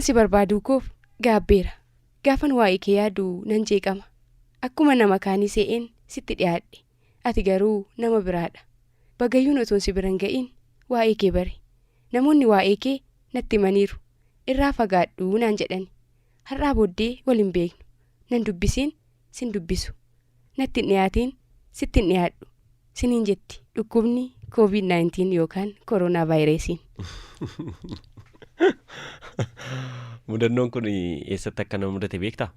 si barbaaduu koof gaabbeera. Gaafan waa'ee kee yaadu nan jeeqama. Akkuma nama kaanii se'een sitti dhiyaadhe. Ati garuu nama biraadha. Bagayyuun otoon si biran ga'iin waa'ee kee bare. Namoonni waa'ee kee natti himaniiru. Irraa fagaadhuu naan jedhani. Har'aa booddee waliin beeknu. Nan dubbisiin sin dubbisu. Natti hin dhiyaatiin sitti hin dhiyaadhu. Siniin jetti dhukkubni COVID-19 yookaan koronaa vaayirasiin. Mudannoon kun eessatti akka nama mudate beektaa?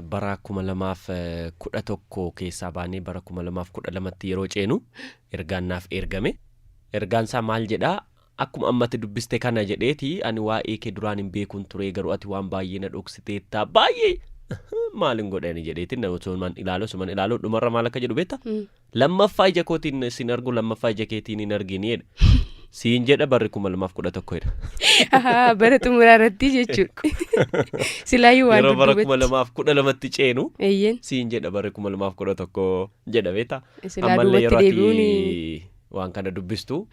Bara 2011 keessaa baanee bara 2012tti yeroo ceenu ergaan naaf ergame. Ergaan isaa maal jedhaa? Akkuma ammatti dubbiste kana jedheeti ani waa'ee kee duraan hin beekuun ture garuu ati waan baay'ee na dhoksiteetta baay'ee maalin godhani jedheetiin nama suman ilaaluu dhumarra maal akka jedhu beektaa? Lammaffaa ija kootiin sin argu lammaffaa ija keetiin hin argini siin jedha barri 2011 bara xumuraarratti jechuudha. Silaayyuu waan dubbibetti yeroo bara 2012tti ceenu siin jedha barri 2011 jedha beektaa? Ammallee yeroo ati waan kana dubbistu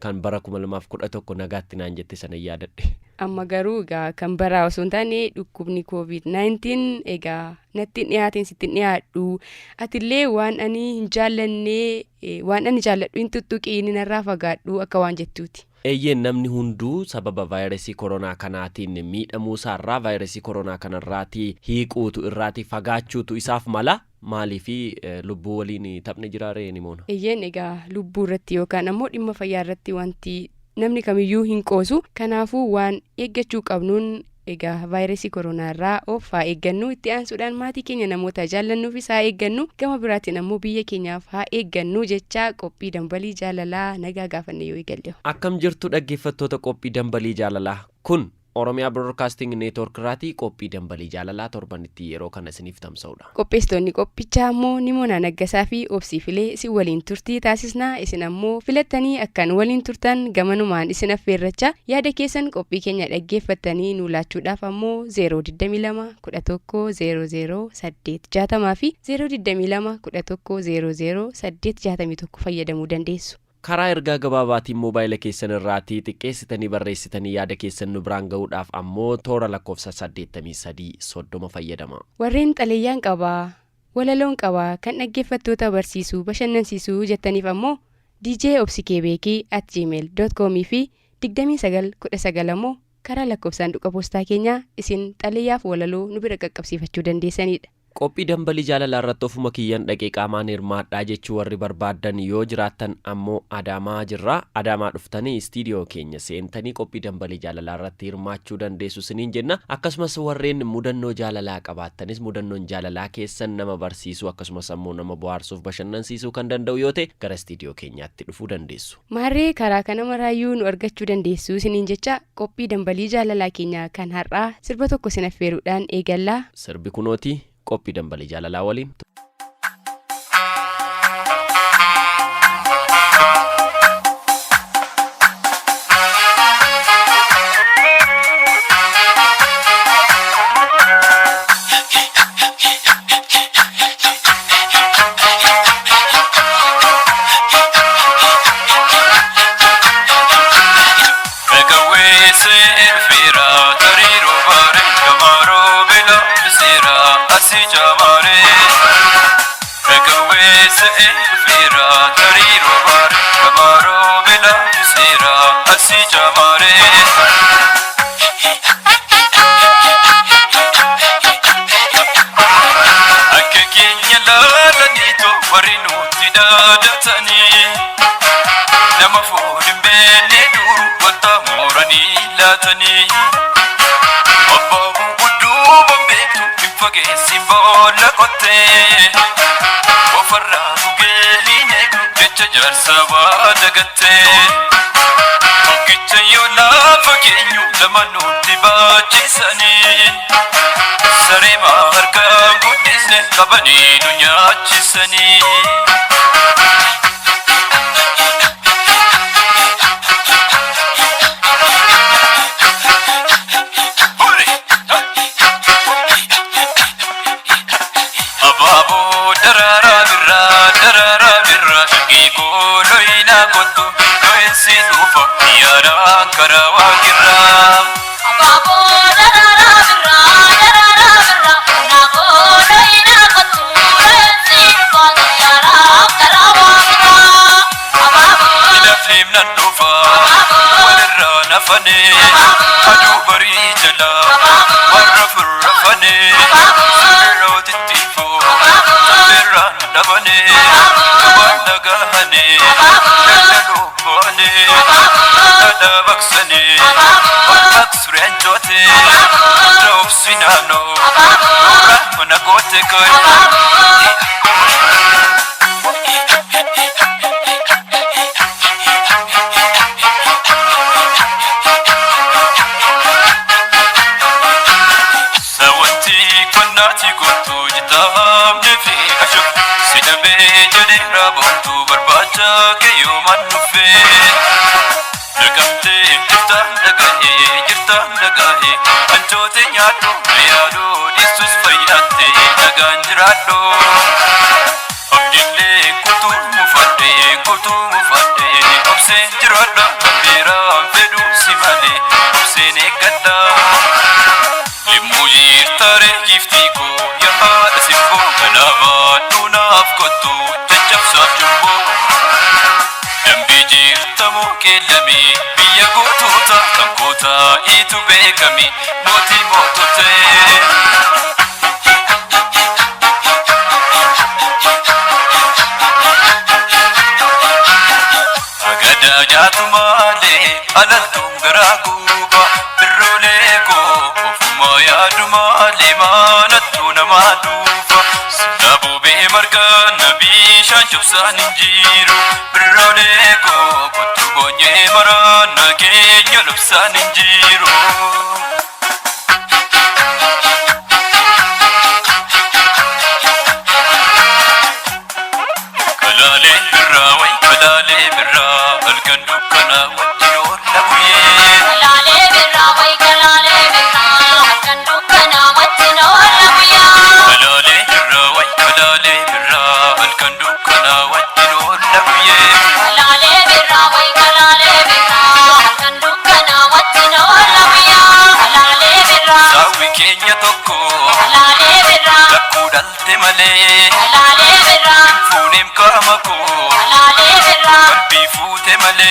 kan bara 2011 nagaatti naan jette sana yaadadhe. Amma garuu egaa kan baraa osoo hin taane dhukkubni COVID-19 egaa natti dhiyaatiin sitti dhiyaadhu. Atillee waan ani hin jaallanne waan ani jaalladhu hin tuttuqiin narraa fagaadhu akka waan jettuuti. Eeyyeen namni hunduu sababa vaayirasii koronaa kanaatiin miidhamuu isaarraa vaayirasii koronaa kanarraatii hiiquutu irraatii fagaachuutu isaaf mala. Maaliifi lubbuu waliin taphne jiraaree ni moona. Eeyyeen egaa lubbuu irratti yookaan ammoo dhimma fayyaa irratti wanti namni kamiyyuu hin qoosu. Kanaafuu waan eeggachuu qabnuun egaa vaayirasii koronaa irraa of haa eeggannu. Itti aansuudhaan maatii keenya namoota jaallannuufis haa eeggannu. Gama biraatiin ammoo biyya keenyaaf haa eeggannu jecha qophii dambalii jaalalaa nagaa gaafanne yoo eegalle. Akkam jirtu dhaggeeffattoota qophii dambalii jaalalaa kun Oromiyaa Broadcasting Network irratti qophii dambalii jaalalaa torbanitti yeroo kana isiniif tamsa'udha. Qopheessitoonni qophichaa ammoo Nimoonaa Naggasaa fi Obsii Filee isin waliin turtii taasisnaa. Isin ammoo filattanii akkan waliin turtan gamanumaan isin affeerrachaa yaada keessan qophii keenya dhaggeeffattanii nu laachuudhaaf ammoo 022 11 00 860 fi 022 11 00 861 fayyadamuu dandeessu. Karaa ergaa gabaabaatiin moobaayila keessan irraatii xiqqeessitanii barreessitanii yaada keessan nu biraan ga'uudhaaf ammoo toora lakkoofsa 8330 fayyadama. Warreen xaleeyyaan qabaa, walaloon qabaa kan dhaggeeffattoota barsiisuu bashannansiisuu jettaniif ammoo DJ obsikebeekii@gmail.com fi 2919 ammoo karaa lakkoofsaan dhuqa poostaa keenyaa isin xaleeyyaaf walaloo nu bira qaqqabsiifachuu dandeessanidha. Qophii dambalii jaalalaa irratti ofuma kiyyan dhaqee qaamaan hirmaadhaa jechuu warri barbaadan yoo jiraattan ammoo Adaamaa jirra. Adaamaa dhuftanii istiidiyoo keenya seentanii qophii dambalii jaalalaa irratti hirmaachuu dandeessu siniin jenna. Akkasumas warreen mudannoo jaalalaa qabaattanis mudannoon jaalalaa keessan nama barsiisuu akkasumas ammoo nama bohaarsuuf bashannansiisuu kan danda'u yoo ta'e gara istiidiyoo keenyaatti dhufuu dandeessu. Maarree karaa kana maraayyuu nu argachuu dandeessu siniin jecha qophii dambalii jaalalaa keenya kan har'aa sirba tokko sin affeeruudhaan eegallaa. Sirbi kunooti. Qophii dambalii jaalalaa waliin. Ababo fane adu bari jala warra furrafane sirrooti tifo birran dabane bandagahane dalalu bane dada baksane aksuren jote drop sinano rahmana gote koy itu bekami moti motote agada jatumale alaltum garaguba birroleko ofuma yadumale manattu namadufa sabu be marga nabi shanjubsan injiru birroleko kotu gonye marana kenya lubsan injiru kalale birra way kalale birra alkandu kana wajino labuye kalale birra way kalale birra alkandu kana wajino labuya kalale birra way kalale birra alkandu kana wajino labuye kalale birra way kalale birra alkandu kana wajino labuya kalale birra sawi kenya tokko kalale birra lakudalte male kalale birra funem kamako kalale birra kalbi fute male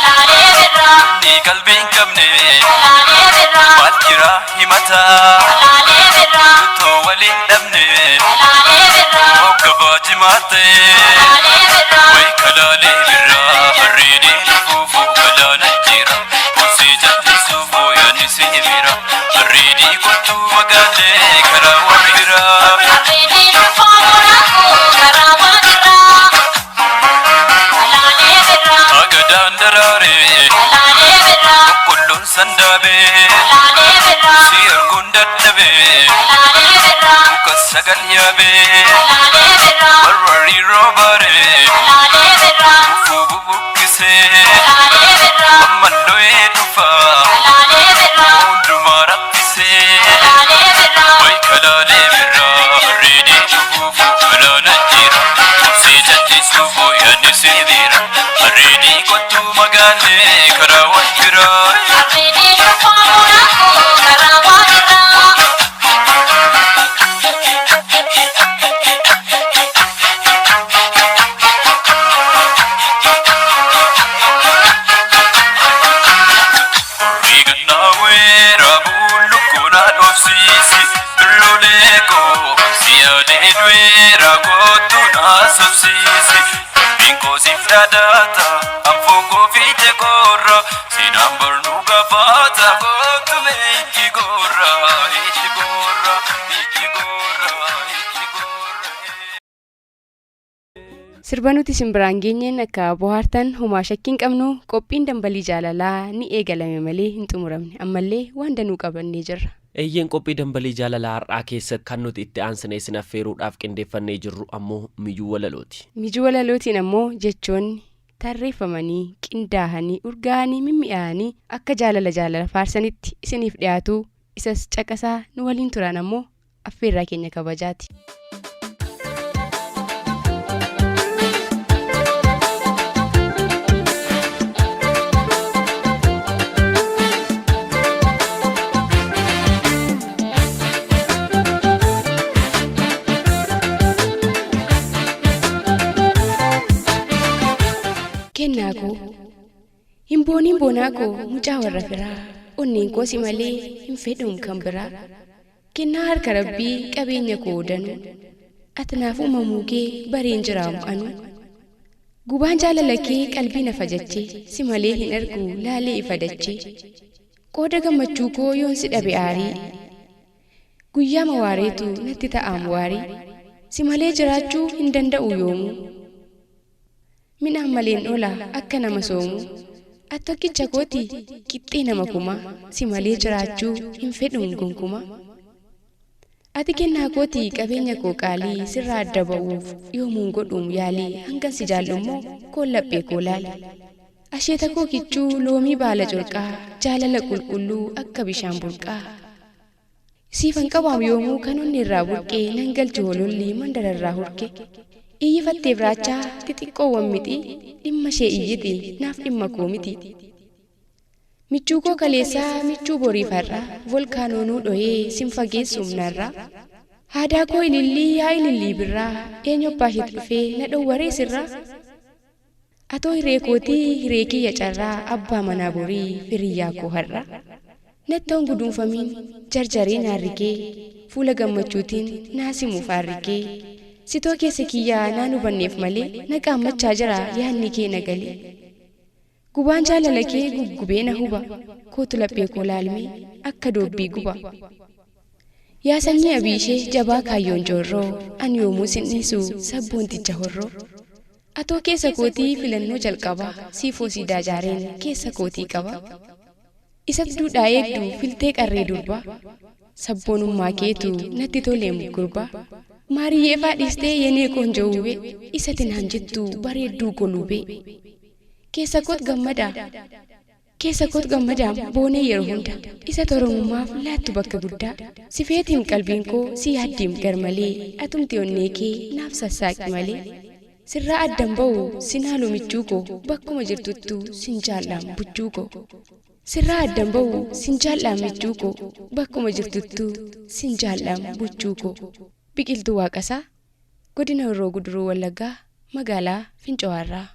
kalale birra ni kalbin kamne kalale birra majira himata kalale birra to wali damne kalale birra okabaji mate kalale birra way kalale birra haridi fufu kalana jira osija sufu yani sibira haridi kotu magale karawa birra haridi fawara ko karawa birra kalale birra agadan darare kalale birra kullun sandabe kalale birra sir gundabe kalale birra kasagal yabe kalale birra warri robare kalale birra fubu bukise kalale birra amando edufa kalale birra undumara pise kalale birra way kalale birra redi fufu kalana jira sejati sufu yani sibira redi kotu magale karawa jira redi fawara ko karawa jira sisi loleko siade dwira kotuna subsisi binko sifdadata amfongo fite korra sinambar nuga fata kotume ichigorra ichigorra ichigorra ichigorra sirbanuti simbiraan geenyeen akka bohaartan homaa shakkiin qabnu qophiin dambalii jaalalaa ni eegalame malee hin xumuramne ammallee waan danuu qabannee jirra. Eeyyeen qophii dambalii jaalalaa har'aa keessatti kan nuti itti aansinee sin affeeruudhaaf qindeeffannee jirru ammoo mijuu walalooti. Mijuu walalootiin ammoo jechoonni tarreeffamanii qindaahanii urgaa'anii mimmi'aanii akka jaalala faarsanitti isiniif dhiyaatu isas caqasaa nu waliin turan ammoo affeerraa keenya kabajaati. Himbooniin boonaa koo mucaa warra firaa onneen koo si malee hin fedhuun kan biraa kennaa harka rabbii qabeenya koo danuu ati naaf uumamuu kee bareen jiraamu anu gubaan jaalala kee qalbii na fajachee si malee hin argu laalee ifa dachee qooda gammachuu koo yoon si dhabe aarii guyyaa mawaareetu natti ta'aamu waarii si malee jiraachuu hin danda'u yoomuu midhaan maleen ola akka nama soomuu ati tokkicha kooti qixxee nama kumaa si malee jiraachuu hin fedhuun gonkumaa ati kennaa kooti qabeenya koo qaalii sirraa adda ba'uuf yoomuun godhuun yaalii hangan si jaallummoo koon laphee koo laali asheeta koo kichuu loomii baala colqaa jaalala qulqulluu akka bishaan burqaa siifan qabaam yoomuu kan onni irraa burqee nan galchi holollii mandararraa hurke iyyifattee biraachaa xixiqqoowwan miti dhimma ishee iyyiti naaf dhimma koo miti michuu koo kaleessaa michuu boriifarraa volkaanoonuu dho'ee sin fageessuum narraa haadaa koo ilillii yaa ilillii birraa eenyobbaa ishee dhufee na dhowwaree sirraa atoo hiree kootii hiree kiyya carraa abbaa manaa borii firiyyaa koo har'aa nettoon guduunfamiin jarjaree naarrikee fuula gammachuutiin naasimuuf aarrikee sitoo keessa kiyyaa naan hubanneef malee na qaammachaa jira yaanni kee na galee gubaan jaalala kee guggubee na huba kootu laphee koo laalmee akka doobbii guba yaa sanyii abiishee jabaa kaayyoon joorroo an yoomuu sin dhiisu sabboonticha horroo atoo keessa kootii filannoo jalqabaa siifoo siidaa jaareen keessa kootii qaba isatti duudhaa eegdu filtee qarree durbaa sabboonummaa keetu natti toleem gurbaa maariyyee faadhiistee yenee qoonjoo hubee isatin han jettu bareedduu golubee keessa koot gammadaa boonee yeroo hunda isa toromummaaf laattu bakka guddaa sifeetiim qalbiin koo si yaaddiim garmalee atumti onnee kee naaf sassaaqi malee sirraa addan ba'u sinaalu michuu koo bakkuma jirtuttu sin jaallaan buchuu koo sirraa addan ba'u sin jaallaan michuu koo bakkuma jirtuttu sin jaallaan buchuu koo. Biqiltuu Waaqasaa godina Horroo Guduruu Wallaggaa magaalaa Fincawaarraa.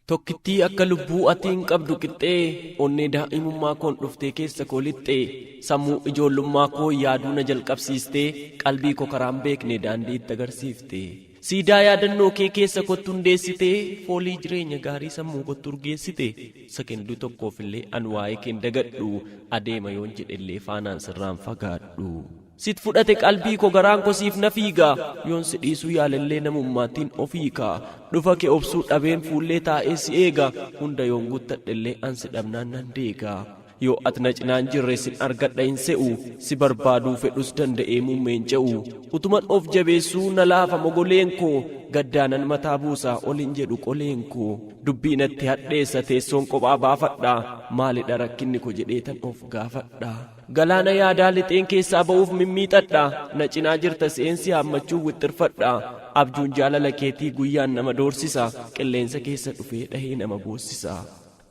Tokkittii akka lubbuu atiin qabdu qixxee onnee daa'imummaa koon dhuftee keessa koo lixxee sammuu ijoollummaa koo yaaduu na jalqabsiistee qalbii koo karaan beekne daandii itti agarsiiftee siidaa yaadannoo kee keessa kottu hundeessitee foolii jireenya gaarii sammuu kottu urgeessite sakenduu tokkoofillee an waa'ee kee dagadhu adeema yoon jedhellee faanaan sirraan fagaadhu. Sit fudhate qalbii koo garaan koo siif na fiigaa yoon si dhiisuu yaalallee namummaattiin ofiikaa dhufa kee obsuu dhabeen fuullee taa'ee si eega hunda yoon guuttadhellee an si dhabnaan nan deegaa. Yoo ati na cinaan jirre sin argadha hin se'u si barbaaduu fedhus danda'ee muummeen ce'u utuman of jabeessuu na laafa mogoleen koo gaddaanan mataa buusaa ol hin jedhu qoleen koo dubbii natti hadheessa teessoon kophaa baafadhaa maalidha rakkinni ko jedheetan of gaafadhaa. Galaana yaadaa lixeen keessaa ba'uuf mimmiixadhaa na cinaa jirta seensi haammachuu wixxirfadhaa abjuun jaalala keetii guyyaan nama doorsisa qilleensa keessa dhufee dhahee nama boossisa.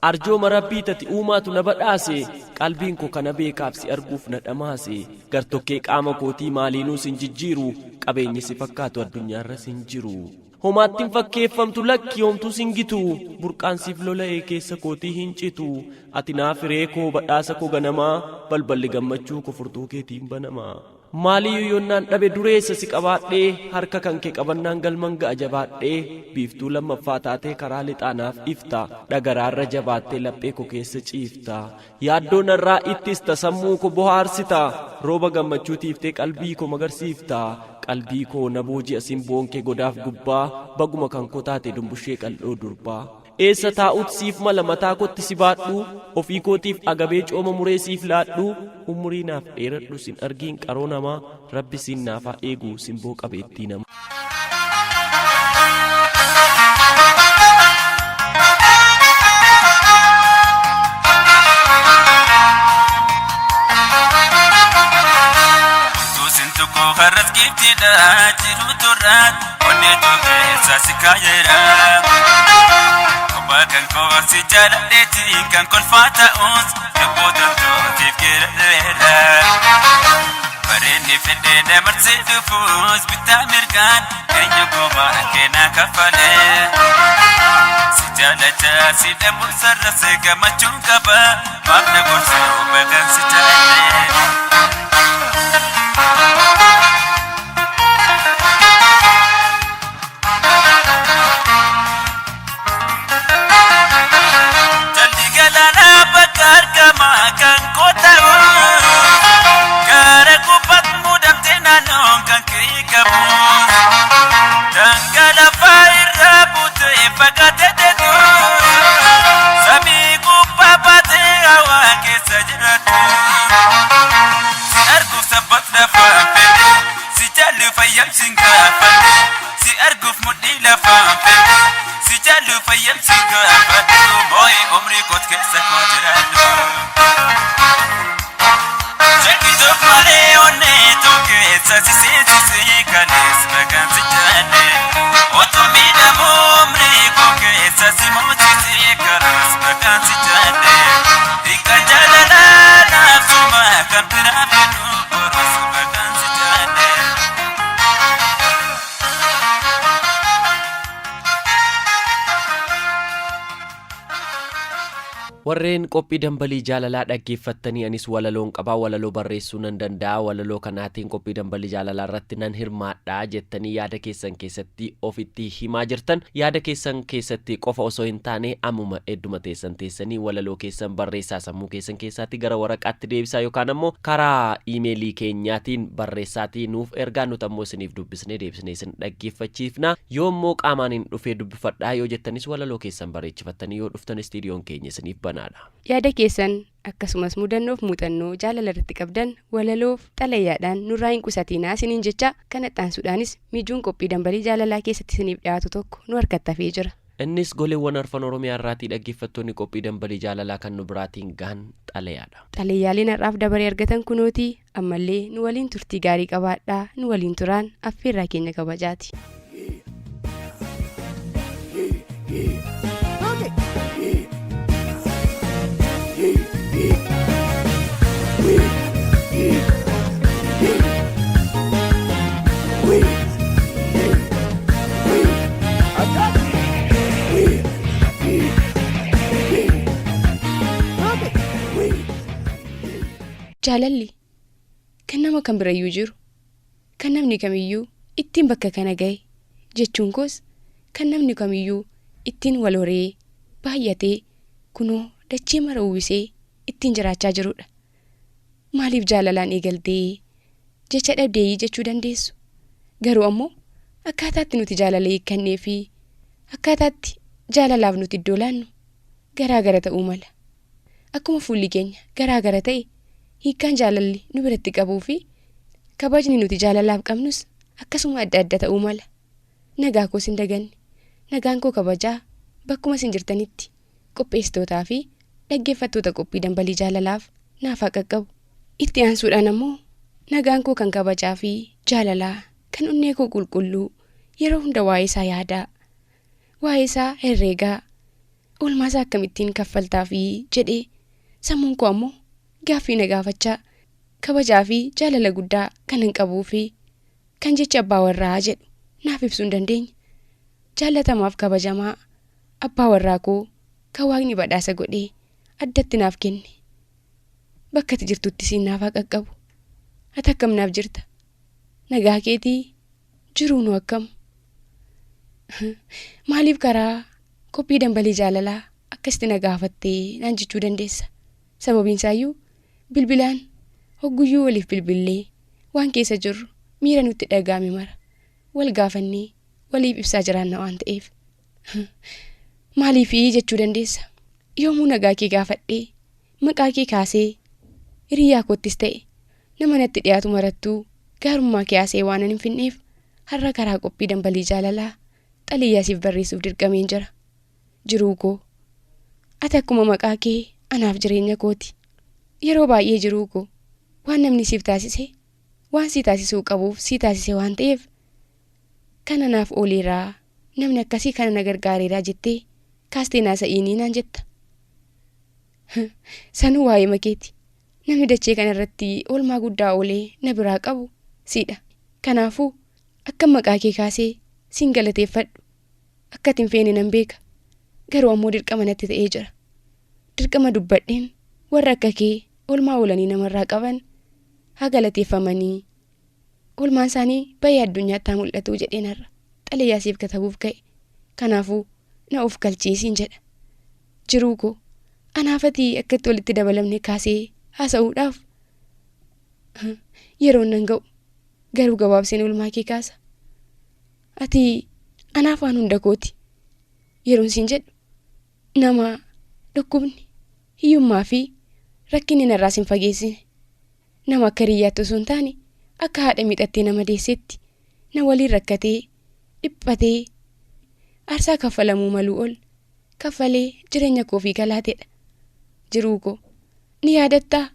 Arjooma rabbii tati uumaatu na badhaase qalbiin koo kana beekaaf si arguuf na dhamaase gartokkee qaama kootii maaliinuu sin jijjiiru qabeenyi si fakkaatu addunyaarra sin jiru. Homaattiin fakkeeffamtu lakki hoomtuu sin gitu burqaan siif lola'ee keessa kootii hin citu ati naaf hiree koo badhaasa koo ganamaa balballi gammachuu koo furtuu keetiin banamaa. Maaliyyuu yoonnaan dhabe dureessa si qabaadhee harka kan kee qabannaan galman ga'a jabaadhee biiftuu lammaffaa taatee karaa lixaanaaf ifta dhagaraarra jabaattee laphee koo keessa ciifta yaaddoo narraa ittista sammuu koo bohaarsita rooba gammachuutiiftee qalbii koo magarsiifta qalbii koo na booji'a simboon kee godaaf gubbaa baguma kan koo taate dumbushee qal'oo durbaa. Eessa taa'ut siif mala mataa kotti si baadhu ofii kootiif agabee cooma muree siif laadhu umurii naaf dheeradhu sin argiin qaroo namaa rabbi siin naafaa eegu simboo qabeettii nama. Harras giftidha jiru turraat onnee tokkeessa si kaayera obba kan koorsi jaaladheeti kan kolfaa ta'us lubboota tootiif keeradheera bareenni fedhee dabarsee dhufuus bittaa mirgaan eenyu gomaa keenaa kaffalee si jaalachaa si dhabuu sarrase gammachuun qaba maaf na gorsee obba kan si jaaladhee. Kan kotabu gara kupat mudam tenanon kan kikabu dangala faira butu efagate dedu sami kupapate awa kesajratu si argu sabat dafa pede si jalu fayam singa pede si argu mudi lafa pede si jalu fayam singa pede boy umri kot kesa kojradu. Sasi sisi kanis bagan si jale otumi damu mri koke sasi mochi si kanis bagan si jale ikan jalala nafsuma kan pirafidu boros bagan si jale. Warreen qophii dambalii jaalalaa dhaggeeffattanii anis walaloon qabaa walaloo barreessuu nan danda'a walaloo kanaatiin qophii dambalii jaalalaa irratti nan hirmaadhaa jettanii yaada keessan keessatti ofitti himaa jirtan yaada keessan keessatti qofa osoo hin taane ammuma hedduma teessan teessanii walaloo keessan barreessaa sammuu keessan keessaatti gara waraqaatti deebisaa yookaan ammoo karaa iimeelii keenyaatiin barreessaatii nuuf ergaa nuti ammoo isiniif dubbisnee deebisnee isin dhaggeeffachiifna yoommoo qaamaan hin dhufee dubbifadhaa yoo jettanis walaloo keessan bareechifattanii yoo dhuftan istiidiyoon keenya isiniif yaada keessan akkasumas mudannoof muuxannoo jaalala irratti qabdan walaloof xalayaadhaan nurraa hin qusatinaa isiniin jecha kana xaansuudhaanis mijuun qophii dambalii jaalalaa keessatti isiniif dhiyaatu tokko nu harkatti hafee jira. Innis goleewwan arfan Oromiyaa irraatii dhaggeeffattoonni qophii dambalii jaalalaa kan nu biraatiin gahan xalayaadha. Xalayaaleen har'aaf dabaree argatan kunooti ammallee nu waliin turtii gaarii qabaadhaa nu waliin turaan affeerraa keenya kabajaati. Jaalalli kan nama kan birayyuu jiru kan namni kamiyyuu ittiin bakka kana gahe jechuun koos kan namni kamiyyuu ittiin wal horee baay'atee kunoo dachee mara uwwisee ittiin jiraachaa jirudha. Maaliif jaalalaan eegaltee jecha dhabdee jechuu dandeessu. Garuu ammoo akkaataatti nuti jaalala hiikkannee fi akkaataatti jaalalaaf nuti iddoo laannu garaagara ta'uu mala. Akkuma fuulli keenya garaagara ta'e hiikkaan jaalalli nu biratti qabuu fi kabajni nuti jaalalaaf qabnus akkasuma adda adda ta'uu mala. Nagaa koos hin daganne. Nagaan koo kabajaa bakkuma isin jirtanitti qopheessitootaa fi dhaggeeffattoota qophii dambalii jaalalaaf naaf haa qaqqabu. Itti aansuudhaan ammoo nagaan koo kan kabajaa fi jaalalaa kan onnee koo qulqulluu yeroo hunda waa'ee isaa yaadaa, waa'ee isaa herreegaa, oolmaa isaa akkamittiin kaffaltaa fi jedhee sammuun koo ammoo gaaffii na gaafachaa kabajaa fi jaalala guddaa kan hin qabuu fi kan jecha abbaa warraa jedhu naaf ibsuu hin dandeenye. Jaallatamaaf kabajamaa abbaa warraa koo kan waaqni badhaasa godhee addatti naaf kenne. Bakka ati jirtutti siin naaf haa qaqqabu. Ati akkam naaf jirta? Nagaa keetii jiruunoo akkam? Maaliif karaa qophii dambalii jaalalaa akkasitti na gaafattee naan jechuu dandeessa? Sababiin isaayyuu bilbilaan hogguyyuu waliif bilbillee waan keessa jirru miira nutti dhaga'ame mara wal gaafannee waliif ibsaa jiraanna waan ta'eef. Maaliifii jechuu dandeessa? Yoomuu nagaa kee gaafadhee maqaa kee kaasee hiriyaa koottis ta'e nama natti dhiyaatu marattuu gaarummaa kee haasee waan hin finneef har'a karaa qophii dambalii jaalalaa xaliyyaasiif barreessuuf dirqameen jira. Jiruu koo ati akkuma maqaa kee anaaf jireenya kooti. Yeroo baay'ee jiruu koo waan namni siif taasise waan sii taasisuu qabuuf sii taasise waan ta'eef kan anaaf ooleeraa namni akkasii kana na gargaareeraa jettee kaastee naasa'inii naan jetta. Sanuu waa'ee makeeti. Namni dachee kana irratti oolmaa guddaa oolee na biraa qabu siidha. Kanaafuu akka maqaa kee kaasee siin galateeffadhu akka ati hin feene nan beeka. Garuu ammoo dirqama natti ta'ee jira. Dirqama dubbadheen warra akka kee oolmaa oolanii namarraa qaban haa galateeffamanii oolmaan isaanii baay'ee addunyaatti haa mul'atu jedheen har'a xalayyaasiif katabuuf ka'e. Kanaafuu na of galchiisiin jedha. Jiruu koo anaafati akkatti walitti dabalamne kaasee haasa'uudhaaf yeroon nan ga'u garuu gabaabseen oolmaa kee kaasa. Ati anaaf waan hunda kooti. Yeroon siin jedhu nama dhukkubni hiyyummaa fi rakkinni narraas hin fageessine. Nama akka hiriyaatti osoo hin taane akka haadha miidhattee nama deessetti na waliin rakkatee dhiphatee aarsaa kaffalamuu maluu ol kaffalee jireenya koo fi galaateedha. Jiruu koo ni yaadattaa?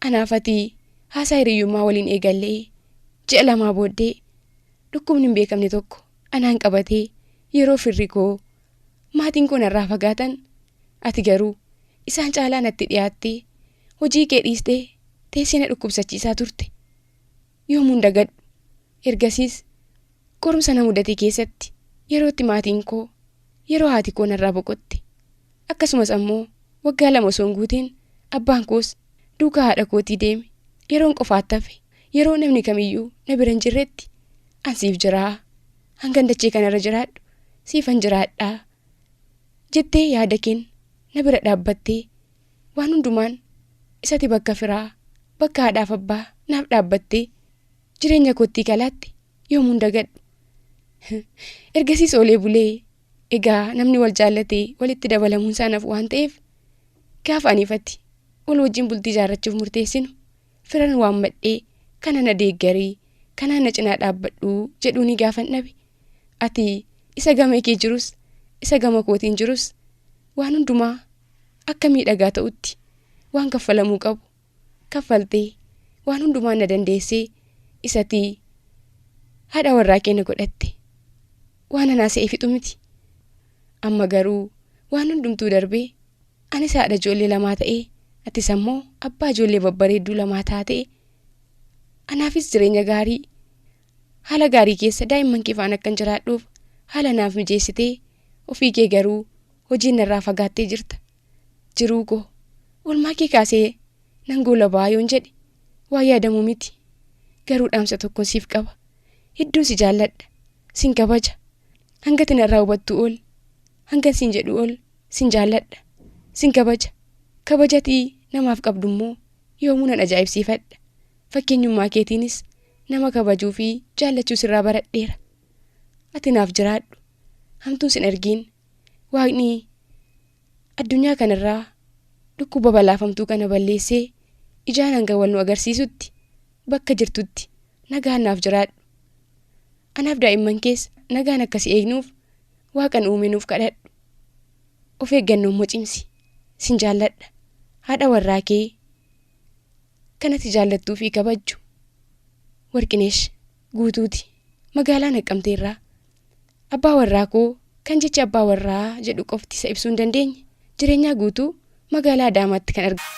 Anaafati haasaa hiriyyummaa waliin eegallee ji'a lamaa booddee dhukkubni hin beekamne tokko anaan qabatee yeroo firri koo maatiin koo narraa fagaatan ati garuu isaan caalaa natti dhiyaattee hojii kee dhiistee teessee na dhukkubsachiisaa turte. Yoomuun dagadhu ergasiis qorumsa na mudate keessatti yerootti maatiin koo yeroo haati koo narraa boqotte akkasumas ammoo waggaa 2 osoo hin guutiin abbaan koos duukaa haadha kootii deeme. Yeroon qofaatti hafe yeroo namni kamiyyuu na bira hin jirretti ansiif jiraa hangan dachee kanarra jiraadhu siifan jiraadhaa jettee yaada keen na bira dhaabbattee waan hundumaan isati bakka firaa bakka haadhaaf abbaa naaf dhaabbattee jireenya kootti galaatti yoomuun dagadhu. Ergasiis oolee bulee egaa namni wal jaallatee walitti dabalamuun isaanaaf waan ta'eef gaafa aniifatti wal wajjin bultii ijaarrachuuf murteessinu firan waan madhee kana na deeggarii kana na cinaa dhaabbadhu jedhuu ni gaafan dhabe. Ati isa gama kee jirus isa gama kootiin jirus waan hundumaa akka miidhagaa ta'utti waan kaffalamuu qabu kaffaltee waan hundumaa na dandeessee isati haadha warraa keenya godhatte waan anaa se'ee fixu miti. Amma garuu waan hundumtuu darbee anis haadha ijoollee lamaa ta'ee atis ammoo abbaa ijoollee babbareedduu lamaa taatee anaafis jireenya gaarii haala gaarii keessa daa'imman kee faana akkan jiraadhuuf haala naaf mijeessitee ofii kee garuu hojiin narraa fagaattee jirta. Jiruu koo oolmaa kee kaasee nan goolabaa yoon jedhe waa yaadamuu miti. Garuu dhaamsa tokko siif qaba. Hedduu si jaalladha. sin kabaja. Hanga tinarraa hubattu ol. Hanga sin jedhu ol sin jaalladha. Sin kabaja. Kabajatii namaaf qabdummoo yoomuu nan ajaa'ibsiifadha. Fakkeenyummaa keetiinis nama kabajuu fi jaallachuu sirraa baradheera. Ati naaf jiraadhu. Hamtuun sin argiin. Waaqni addunyaa kanarraa dhukkuba balaafamtuu kana balleessee ijaan hanga wal nu agarsiisutti bakka jirtutti nagaan naaf jiraadhu. Anaaf daa'imman keessa nagaan akkasii eegnuuf Waaqan uumenuuf kadhadhu. Of eeggannoon mocimsi. Sin jaalladha. Haadha warraa kee kanatti jaallattuu fi kabajju. Warqineesh Guutuuti. Magaalaa Naqqamteerraa. Abbaa warraa koo kan jechi abbaa warraa jedhu qofti isa ibsuu hin dandeenye. Jireenyaa Guutuu magaalaa Adaamaatti kan argamu.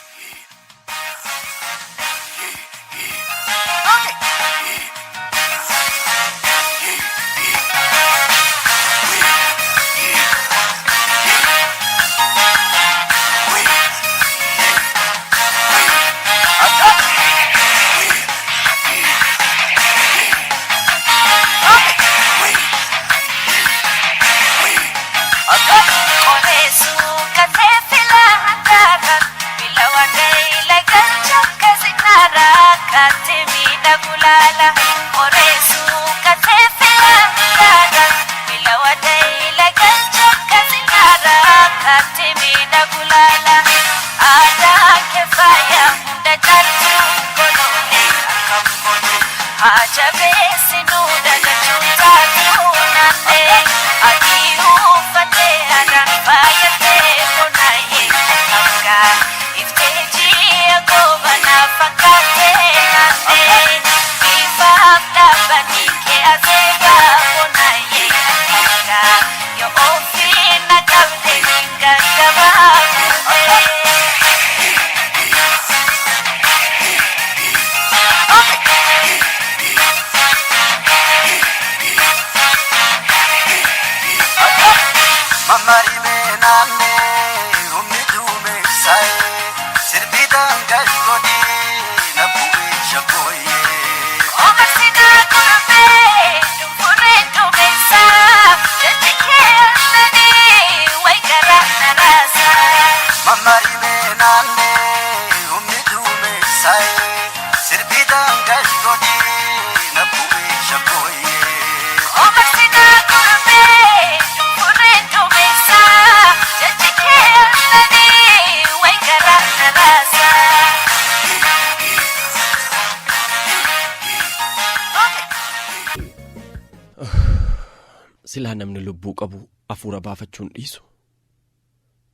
Silaa namni lubbuu qabu afuura baafachuun dhiisu.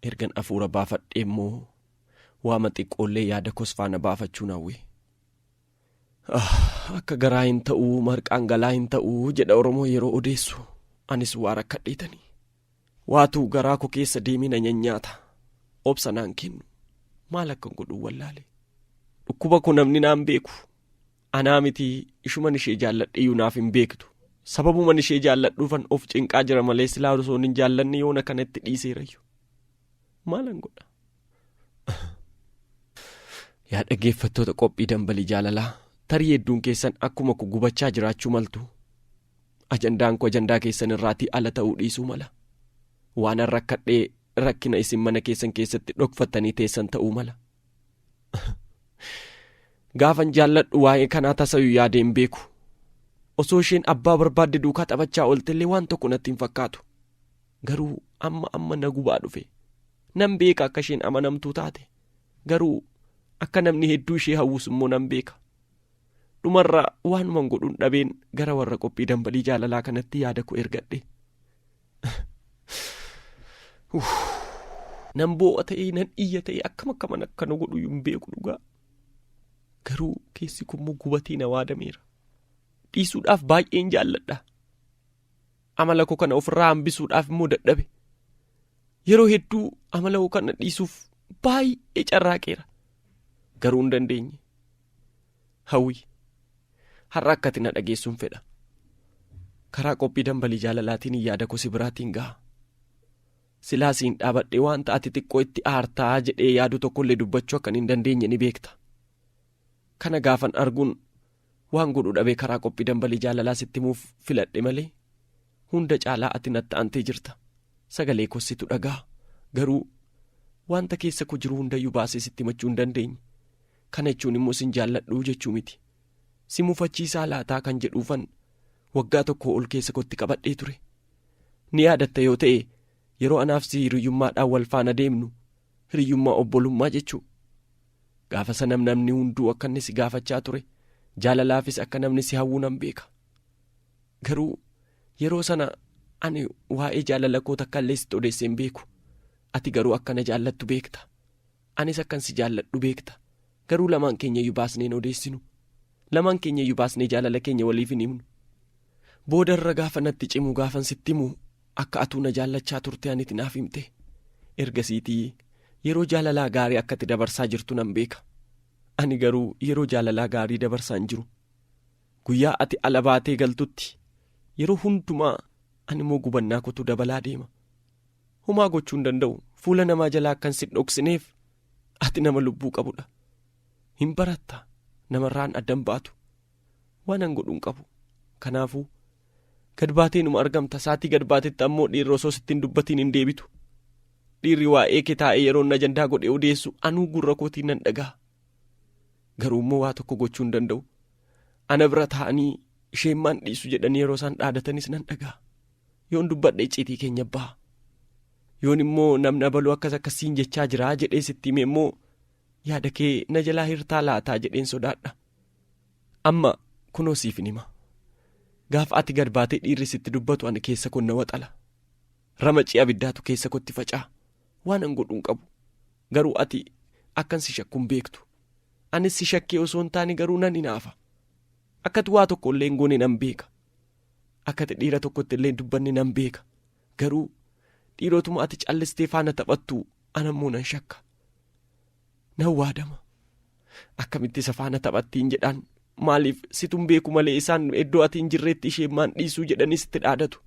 Ergan afuura baafadhee immoo waama xiqqoollee yaada kos faana baafachuun hawwe. Akka garaa hin ta'uu marqaan galaa hin ta'uu jedha Oromoo yeroo odeessu. Anis waa rakkadheetanii. Waatuu garaa koo keessa deemina nyaata. Obsa naan kennu. Maal akkan godhuu wallaale. Dhukkuba kun namni naan beeku. Anaa miti ishuman ishee jaalladhiyyuu naaf hin beektu. Sababuman ishee jaalladhuufan of cinqaa jira malee silaa osoo hin jaallanne yoona kanatti dhiiseerayyu. Maalan godha? Yaa dhaggeeffattoota qophii Dambalii Jaalalaa tarii hedduun keessan akkuma ku gubachaa jiraachuu maltu. Ajandaan koo ajandaa keessan irraatii ala ta'uu dhiisuu mala. Waan rakkadhee rakkina isin mana keessan keessatti dhokfattanii teessan ta'uu mala. Gaafan jaalladhu waa'ee kanaa tasayyu yaadeen beeku. Osoo isheen abbaa barbaadde duukaa taphachaa ooltellee waan tokko natti hin fakkaatu. Garuu amma na gubaa dhufe. Nan beeka akka isheen amanamtuu taate. Garuu akka namni hedduu ishee hawwus immoo nan beeka. Dhumarra waanuman godhuun dhabeen gara warra qophii Dambalii Jaalalaa kanatti yaada koo ergadhe. Nan boo'a ta'ee nan iyya ta'ee akkam akkana godhu hin beeku dhugaa. Garuu keessi kun immoo gubatii na waadameera. Dhiisuudhaaf baay'een jaalladha. Amala koo kana ofirraa hambisuudhaaf immoo dadhabe. Yeroo hedduu amala koo kana dhiisuuf baay'ee carraaqeera. Garuu hin dandeenye. Hawwi. Har'a akkati na dhageessuun fedha. Karaa qophii Dambalii Jaalalaatiin yaada koo si biraatiin gaha. Silaasiin dhaabadhee waan ta'ati xiqqoo itti aartaa jedhee yaadu tokkollee dubbachuu akkan hin dandeenye ni beekta. Kana gaafan arguun waan godhu dhabee karaa qophii Dambalii Jaalalaa sitti himuuf filadhe malee hunda caalaa ati natti aantee jirta. Sagalee kossitu dhagaa. Garuu wanta keessa koo jiru hundayyuu baasee sitti himachuu hin dandeenye. Kana jechuun immoo sin jaalladhuu jechuu miti. Si mufachiisaa laataa kan jedhuufan waggaa tokko ol keessa kootti qabadhee ture. Ni yaadatta yoo ta'e yeroo anaaf si hiriyyummaadhaan wal faana deemnu hiriyyummaa obbolummaa jechuu. Gaafa sana namni hunduu akka inni si gaafachaa ture. Jaalalaafis akka namni si hawwuu nan beeka. Garuu yeroo sana ani waa'ee jaalala koo takka illee sitti odeessee hin beeku. Ati garuu akkana jaallattu beekta. Anis akkan si jaalladhu beekta. Garuu lamaan keenya iyyuu baasnee hin odeessinu. Lamaan keenya iyyuu baasnee jaalala keenya waliif hin himnu. Boodarra gaafa natti cimu gaafan sitti himu akka atuu na jaallachaa turte aniti naaf himte. Ergasiitii yeroo jaalalaa gaarii akkati dabarsaa jirtu nan beeka. Ani garuu yeroo jaalalaa gaarii dabarsaa hin jiru. Guyyaa ati ala baatee galtutti yeroo hundumaa ani immoo gubannaa kootu dabalaa deema. Homaa gochuu hin danda'u. Fuula namaa jalaa akkan si dhoksineef ati nama lubbuu qabudha. Hin baratta namarraan addan baatu. Waan an godhuun qabu. Kanaafuu gad baatee numa argamta. Saatii gad baatetti ammoo dhiirri osoo sittiin dubbatiin hin deebitu. Dhiirri waa'ee kee taa'ee yeroo na ajandaa godhe odeessu anuu gurra kootiin nan dhagaa. Garuu immoo waa tokko gochuu hin danda'u. Ana bira taa'anii isheemmaan dhiisu jedhanii yeroo isaan dhaadatanis nan dhagaa. Yoon dubbadhe icciitii keenya baha. Yoon immoo namni abaluu akkas akkasiin jechaa jiraa jedhee sitti hime immoo yaada kee na jalaa hirtaa laataa jedheen sodaadha. Amma kunoo siif hin hima. Gaafa ati gad baatee dhiirri sitti dubbatu ani keessa koo na waxala. Ramacii abiddaatu keessa kootti faca'a. Waan an godhuun qabu. Garuu ati akkan si shakkuun beektu. Anis si shakkee osoo hin taane garuu nan hinaafa. Akkati waa tokko illee hin goone nan beeka. Akkati dhiira tokkotti illee dubbanne nan beeka. Garuu dhiirotuma ati callistee faana taphattu anammoo nan shakka. Nan waadama. Akkamitti isa faana taphattiin jedhaan maaliif situn beeku malee isaan iddoo ati hin jirreetti isheemmaan dhiisuu jedhanii sitti dhaadatu.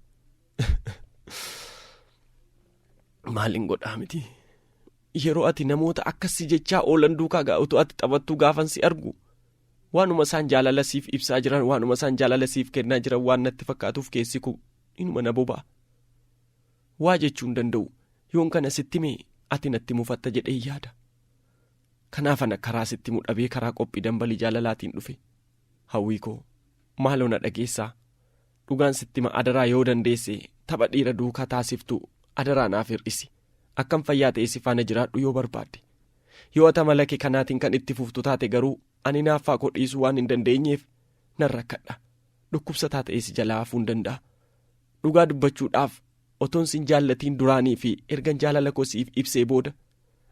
Maaliin godhaa miti. Yeroo ati namoota akkasii jechaa oolan duukaa gaa'utu ati taphattuu gaafan si argu. Waanuma isaan jaalala siif ibsaa jiran waanuma isaan jaalala siif kennaa jiran waan natti fakkaatuuf keessi koo inuma na boba'a. Waa jechuu hin danda'u. Yoon kana sitti mee ati natti mufatta jedhee yaada. Kanaaf ana karaa sitti mudhabee karaa qophii dambalii jaalalaatiin dhufe. Hawwii koo maaloo na dhageessaa. Dhugaan sitti ma adaraa yoo dandeesse tapha dhiira duukaa taasiftu adaraa naaf hir'isi. Akkam fayyaa ta'ee si faana jiraadhu yoo barbaadde. Yoo ata malake kanaatiin kan itti fuftu taate garuu ani naaffaa koo dhiisuu waan hin dandeenyeef nan rakkadha. Dhukkubsataa ta'ee si jalaa hafuu hin danda'a. Dhugaa dubbachuudhaaf otoon sin jaallatiin duraanii fi ergan jaalala koo siif ibsee booda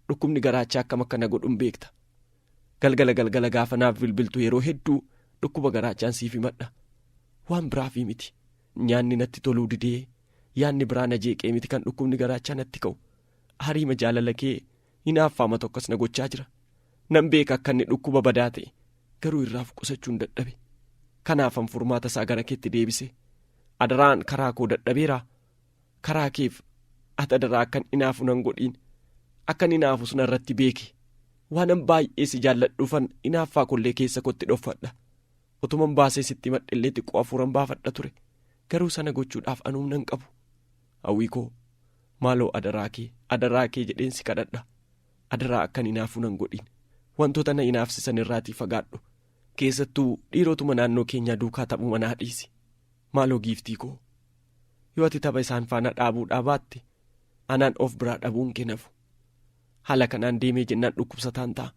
dhukkubni garaachaa akkam akkana godhuun beekta. Galgala gaafa naaf bilbiltu yeroo hedduu dhukkuba garaachaan siif himadha. Waan biraafii miti. Nyaanni natti toluu didee yaanni biraa na jeeqee miti kan dhukkubni garaachaa natti ka'u. Hariima jaalala kee hinaaffaama tokkos na gochaa jira. Nan beeka akka inni dhukkuba badaa ta'e garuu irraaf qusachuun dadhabe. Kanaafan furmaata isaa gara keetti deebise. Adaraan karaa koo dadhabeeraa. Karaa keef ati adaraa akkan inaafu nan godhiin. Akkan inaafus narratti beeke. Waanan baay'ee si jaalladhuufan inaaffaa kollee keessa kootti dhoffadha. Otuman baasee sitti madhillee xiqqoo afuuran baafadha ture. Garuu sana gochuudhaaf anuum nan qabu. Hawwii koo maaloo adaraa kee jedheen si kadhadha. Adaraa akkan inaafu nan godhiin. Wantoota na inaafsisan irraatii fagaadhu. Keessattuu dhiirotuma naannoo keenyaa duukaa taphu manaa dhiisi. Maaloo giiftii koo. Yoo ati tapha isaan faana dhaabuudhaa baatte anaan of biraa dhabuun kennafu. Haala kanaan deemee jennaan dhukkubsataan ta'a.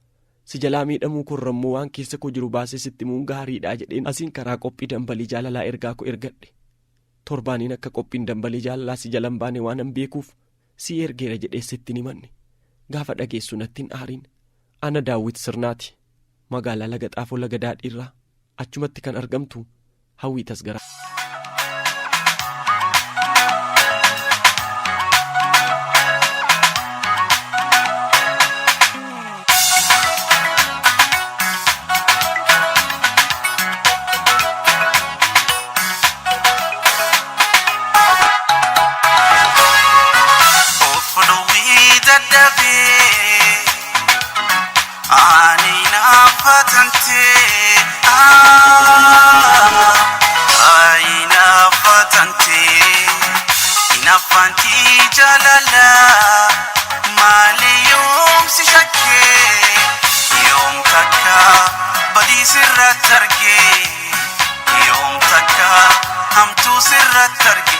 Si jalaa miidhamuu korrammoo waan keessa koo jiru baasee sitti muun gaariidhaa jedheen asiin karaa qophii dambalii jaalalaa ergaa koo ergadhe. Torbaaniin akka qophiin dambalii jaalalaa si jalan baane waan an beekuuf si ergeera jedhee sitti ni manne. Gaafa dhageessu natti hin aariin. Ana Daawwit Sirnaati. Magaalaa Laga Xaafoo Laga Daadhiirraa achumatti kan argamtu Hawwii Tasgaraa. Aina fatante Inafanti jaalalaa maali yoomsi shakkee yoom takka badii sirratti argee yoom takka hamtuu sirratti argee.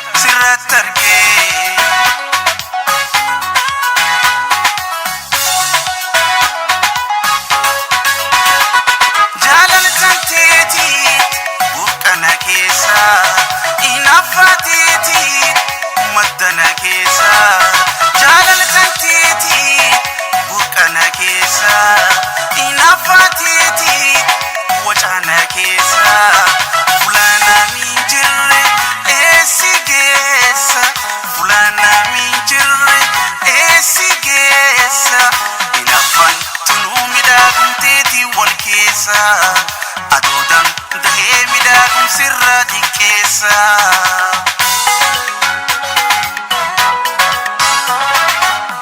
Aduudhaan dahee miidhagum sirra diqqeessa.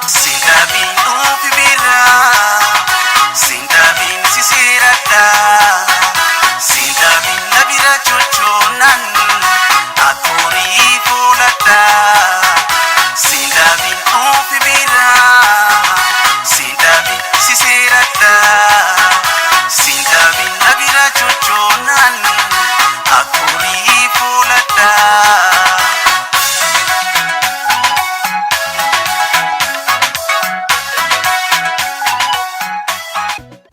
Sindaabiin dhuunfi biraa sindaabiin si seeradha sindaabiin na bira chochoonan akkoorii fooladha sindaabiin dhuunfi biraa sindaabiin si seeradha. Sindaabiin na bira chochoonan akkoorii fooladha.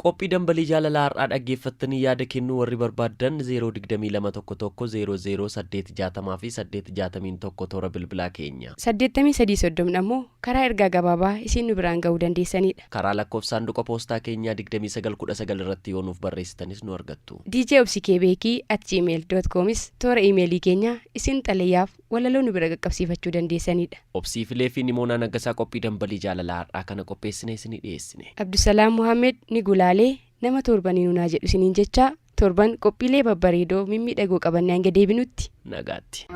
Qophii dambalii jaalalaa har'aa dhaggeeffattanii yaada kennuu warri barbaadan 02211008660 fi 861 toora bilbilaa keenya. 8330 ammoo karaa ergaa gabaabaa isin nu biraan ga'uu dandeessanidha. Karaa lakkoofsa saanduqa poostaa keenyaa 2919 irratti yoo nuuf barreessitanis nu argattu. djobsikebeki@gmail.comis toora iimeelii keenya isin xalayaaf walaloo nu bira qaqqabsiifachuu dandeessanidha. Obsiifilee fi Nimoonaa Naggasaa qophii dambalii jaalalaa har'aa kana qopheessine isinii dhiyeessine. Abdusalaam Muhammed ni gulaalee nama torbanii nunaa jedhu isiniin jecha torban qophiilee babbareedoo mimmiidhagoo qabannaan gad deebinutti nagaatti.